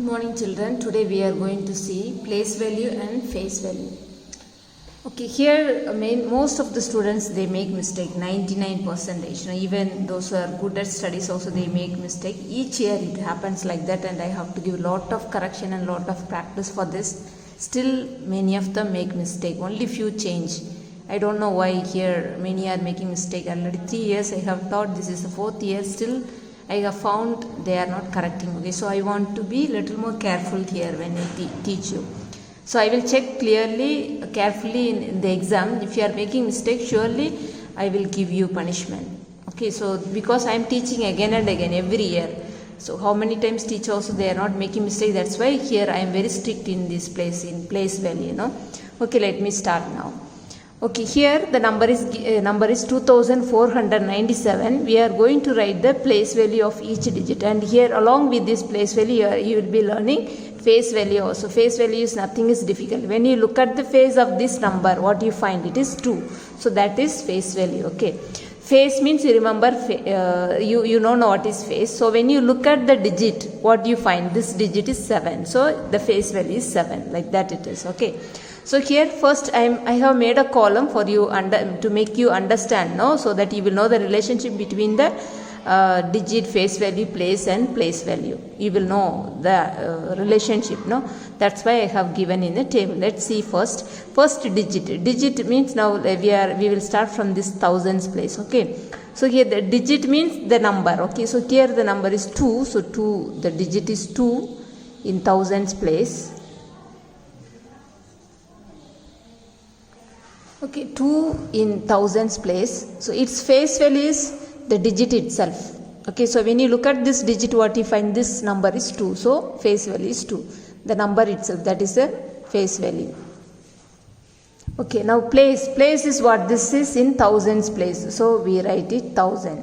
morning children. Today we are going to see place value and face value. Okay, here most of the students they make mistake 99%. Even those who are good at studies also they make mistake. Each year it happens like that, and I have to give lot of correction and lot of practice for this. Still many of them make mistake. Only few change. I don't know why here many are making mistake. Already 3 years I have taught. This is the 4th year. Still I have found they are not correcting. Okay, so I want to be little more careful here when I teach you. So I will check carefully in the exam. If you are making mistake, surely I will give you punishment. Okay, so because I am teaching again and again every year. So how many times teach also they are not making mistake. That's why here I am very strict in this place, in place value. Okay, let me start now. Okay, here the number is 2497. We are going to write the place value of each digit, and here along with this place value you will be learning face value also. Face value is nothing is difficult. When you look at the face of this number, what you find? It is 2. So that is face value. Okay, face means you remember you know what is face. So when you look at the digit, what do you find? This digit is 7. So the face value is 7. Like that it is. Okay. So here first I have made a column for you to make you understand, so that you will know the relationship between the digit, face value, place and place value. You will know the relationship. That's why I have given in the table. Let's see first digit. Digit means now we will start from this thousands place. Okay. So here the digit means the number. Okay. So here the number is 2. So 2, the digit is 2 in thousands place. Okay, 2 in thousands place. So its face value is the digit itself. Okay, so when you look at this digit, what you find? This number is 2. So face value is 2. The number itself, that is the face value. Okay, now place. Place is what? This is in thousands place. So we write it 1000.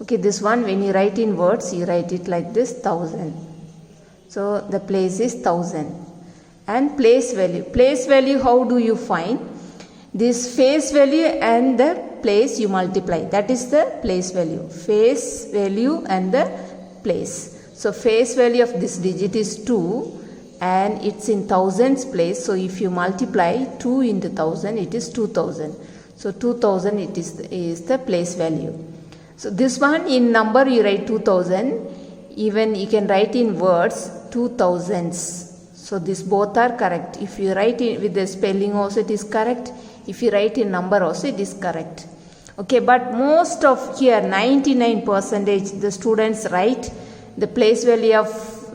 Okay, this one when you write in words, you write it like this 1000. So the place is 1000. And place value. Place value, how do you find? This face value and the place you multiply. That is the place value. Face value and the place. So face value of this digit is 2 and it's in thousands place. So if you multiply 2 into 1000, it is 2000. So 2000 it is the place value. So this one in number you write 2000. Even you can write in words 2000s. So these both are correct. If you write it with the spelling also it is correct. If you write in number also it is correct. Okay, but most of here 99% the students write the place value of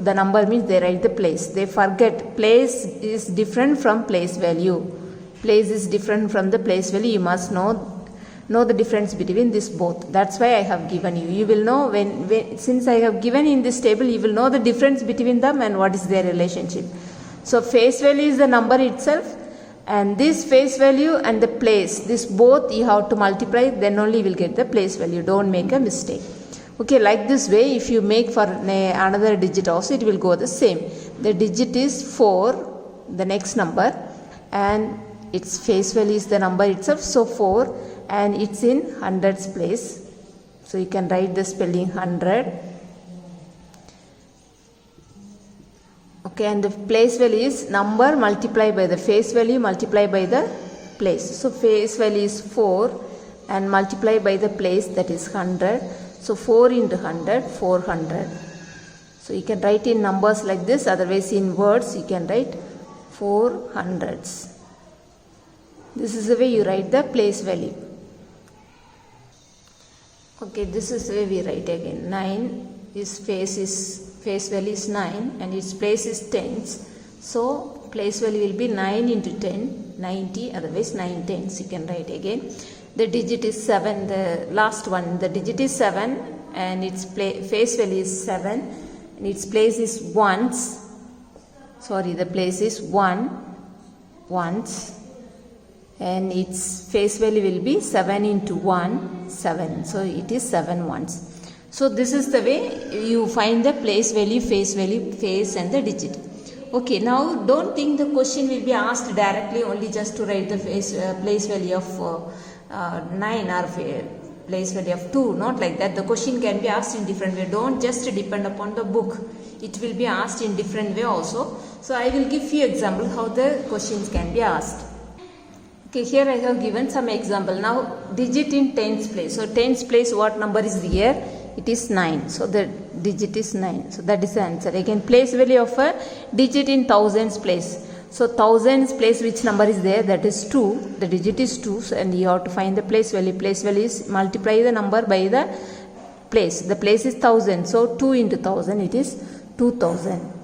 the number, means they write the place. They forget place is different from place value. Place is different from the place value. You must know the difference between this both. That's why I have given you. You will know since I have given in this table, you will know the difference between them and what is their relationship. So face value is the number itself. And this face value and the place, this both you have to multiply, then only you will get the place value. Don't make a mistake. Okay, like this way, if you make for another digit also, it will go the same. The digit is 4, the next number, and its face value is the number itself. So 4, and it's in hundreds place. So you can write the spelling 100. Okay, and the place value is number multiplied by the face value multiplied by the place. So face value is 4 and multiplied by the place, that is 100. So 4 into 100, 400. So you can write in numbers like this, otherwise in words you can write 400s. This is the way you write the place value. Okay, this is the way we write again. 9 is face value is 9 and its place is tens. So place value will be 9 into 10, 90, otherwise 9 tens. You can write again. The digit is 7, the last one. The digit is 7 and its face value is 7 and its place is ones. Sorry, the place is 1, ones. And its face value will be 7 into 1, 7. So it is 7 ones. So this is the way you find the place value, face and the digit. Okay, now don't think the question will be asked directly only just to write the place value of 9 or place value of 2. Not like that. The question can be asked in different way. Don't just depend upon the book. it will be asked in different way also. So I will give few examples how the questions can be asked. Okay, here I have given some example. Now digit in tens place. So tens place, what number is here? It is 9. So the digit is 9. So that is the answer. Again, place value of a digit in thousands place. So thousands place, which number is there? That is 2. The digit is 2. So, and you have to find the place value. Place value is multiply the number by the place. The place is 1000. So 2 into 1000, it is 2000.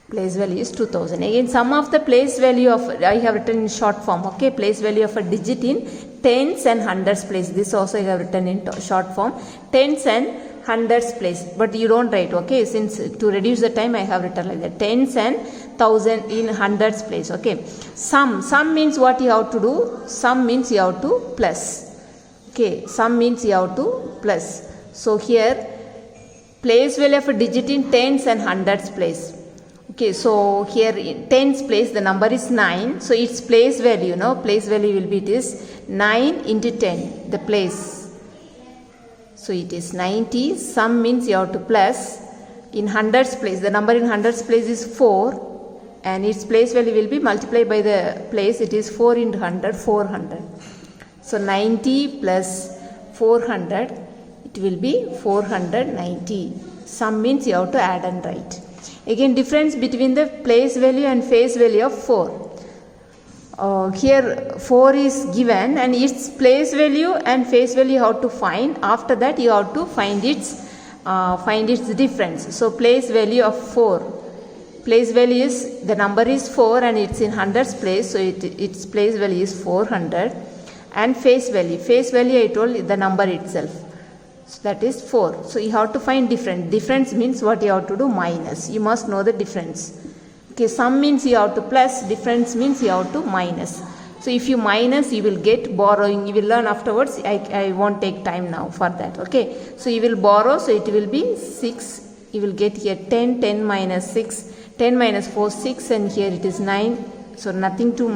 Place value is 2000. Again, sum of the place value of, I have written in short form. Okay, place value of a digit in tens and hundreds place. This also I have written in short form. Tens and hundreds place. But you don't write. Okay, since to reduce the time I have written like that. Tens and thousand in hundreds place. Okay, sum means what you have to do? Sum means you have to plus. Okay, sum means you have to plus. So here place value of a digit in tens and hundreds place. Okay, so here in tens place the number is 9. So its place value, place value will be, it is 9 into 10, the place. So it is 90. Sum means you have to plus. In hundreds place, the number in hundreds place is 4. And its place value will be multiplied by the place. It is 4 into 100, 400. So 90 plus 400, it will be 490. Sum means you have to add and write. Again, difference between the place value and face value of 4. Here 4 is given and its place value and face value you have to find. After that you have to find its difference. So place value of 4. Place value is, the number is 4 and it's in hundreds place. So its place value is 400. And face value I told the number itself. So that is 4. So you have to find difference. Difference means what you have to do? Minus. You must know the difference. Okay, sum means you have to plus. Difference means you have to minus. So if you minus, you will get borrowing. You will learn afterwards. I won't take time now for that. Okay. So you will borrow. So it will be 6. You will get here 10. 10 minus 6. 10 minus 4, 6. And here it is 9. So nothing to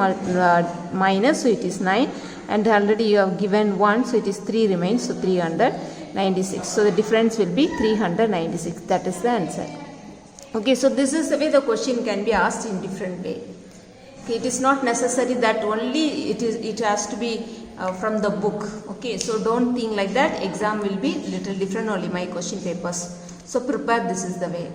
minus. So it is 9. And already you have given 1. So it is 3 remains. So 396. So the difference will be 396. That is the answer. Okay, so this is the way the question can be asked in different way. Okay, it is not necessary that only it has to be from the book. Okay, so don't think like that. Exam will be little different only, my question papers. So prepare, this is the way.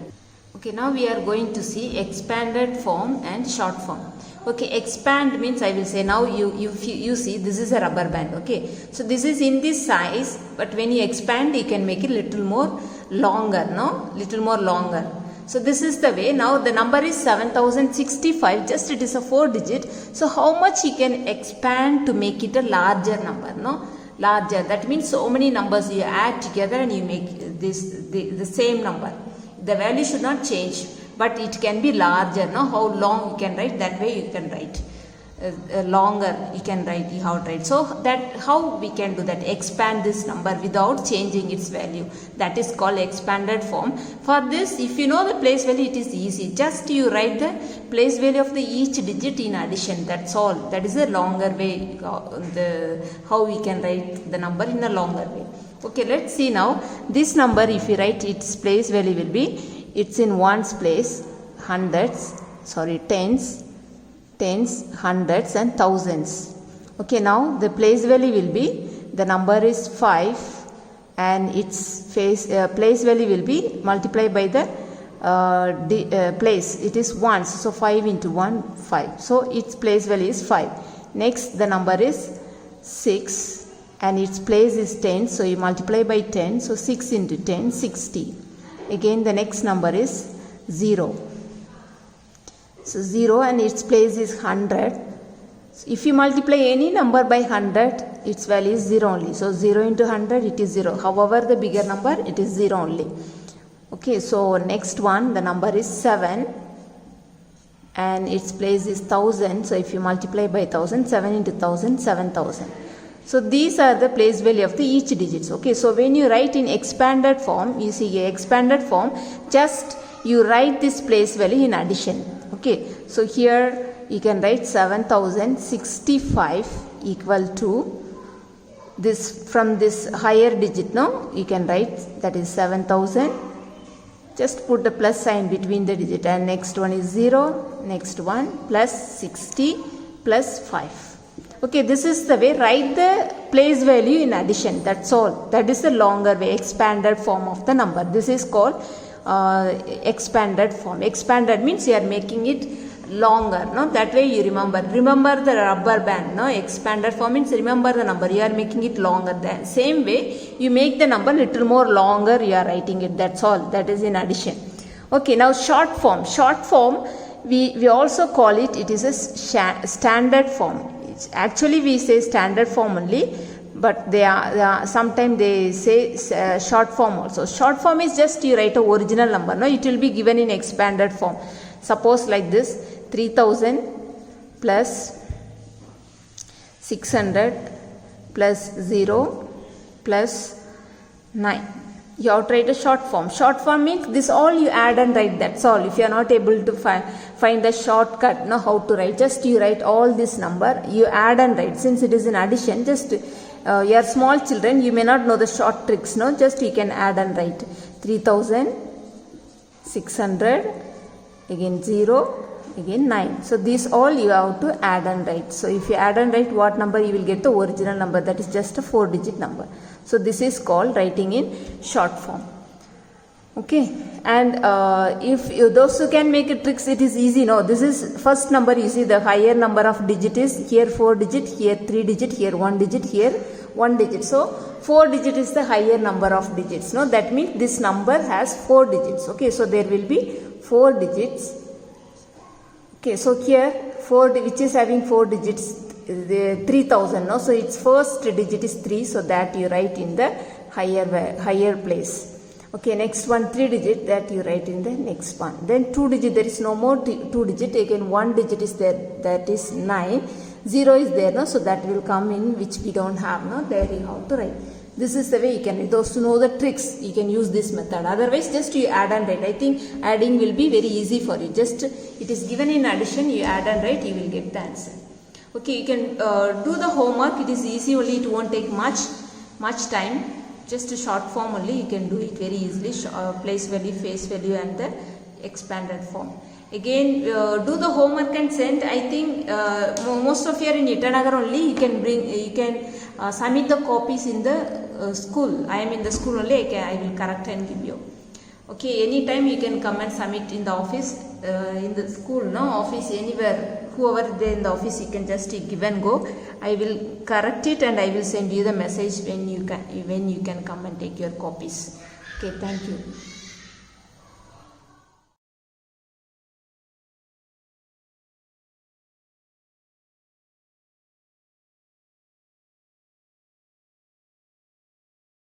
Okay, now we are going to see expanded form and short form. Okay, expand means I will say now you see this is a rubber band. Okay, so this is in this size, but when you expand you can make it little more longer, little more longer. So this is the way. Now the number is 7065, just it is a 4 digit. So how much you can expand to make it a larger number, larger. That means so many numbers you add together and you make the same number. The value should not change, but it can be larger. How long you can write, that way you can write. Longer you can write, you have to write. So that how we can do that, expand this number without changing its value. That is called expanded form. For this, if you know the place value, it is easy. Just you write the place value of each digit in addition. That's all. That is a longer way, how we can write the number in a longer way. Okay, let's see now. This number, if you write its place value will be, it's in ones place, tens, hundreds and thousands. Okay, now the place value will be, the number is 5 and its place value will be multiplied by the place. It is ones, so 5 into 1, 5. So its place value is 5. Next the number is 6 and its place is 10, so you multiply by 10. So 6 into 10, 60. Again the next number is 0. So 0 and its place is 100. So if you multiply any number by 100, its value is 0 only. So 0 into 100, it is 0. However, the bigger number, it is 0 only. Okay, so next one, the number is 7 and its place is 1000. So if you multiply by 1000, 7 into 1000, 7000. So these are the place value of each digits. Okay, so when you write in expanded form, you see a expanded form, just you write this place value in addition. Okay, so here you can write 7065 equal to this, from this higher digit, you can write that is 7000 just put the plus sign between the digit, and next one is 0, next one plus 60 plus 5. Okay, this is the way. Write the place value in addition, that's all. That is the longer way, expanded form of the number. This is called expanded form. Expanded means you are making it longer, no? That way you remember the rubber band, no? Expanded form means remember the number, you are making it longer. Then same way you make the number little more longer, you are writing it, that's all. That is in addition. Okay, now short form. Short form, we also call it, it is a standard form. Actually we say standard form only, but they are sometimes they say short form also. Short form is just you write a original number, no? It will be given in expanded form. Suppose like this, 3000 plus 600 plus 0 plus 9. You have to write a short form. Short form means this all you add and write, that's all. If you are not able to find the shortcut, know how to write, just you write all this number, you add and write. Since it is in addition, just you are small children, you may not know the short tricks, no? Just you can add and write 3600, again 0, again 9. So these all you have to add and write. So if you add and write what number, you will get the original number, that is just a 4-digit number. So this is called writing in short form. Okay, and if those who can make it tricks, it is easy. No, this is first number, you see the higher number of digit is here 4 digit, here 3 digit, here 1 digit, here 1 digit. So 4 digit is the higher number of digits. No, that means this number has 4 digits. Okay, so there will be 4 digits. Okay, so here 4, which is having 4 digits, 3000, no? So its first digit is 3, so that you write in the higher place. Okay, next one 3 digit, that you write in the next one. Then 2 digit, there is no more 2 digit, again 1 digit is there, that is 9. 0 is there, no? So that will come in, which we don't have, no? There you have to write. This is the way you can, those who know the tricks, you can use this method. Otherwise, just you add and write. I think adding will be very easy for you. Just it is given in addition, you add and write, you will get the answer. Okay, you can do the homework. It is easy only, it won't take much time. Just a short form only, you can do it very easily. Place value, face value, and the expanded form. Again, do the homework and send. I think most of you are in Itanagar only. You can submit the copies in the school. I am in the school only. I will correct and give you. Okay, anytime you can come and submit in the office, in the school, no office, anywhere. Whoever is there in the office, you can just give and go. I will correct it and I will send you the message when you can come and take your copies. Okay, thank you.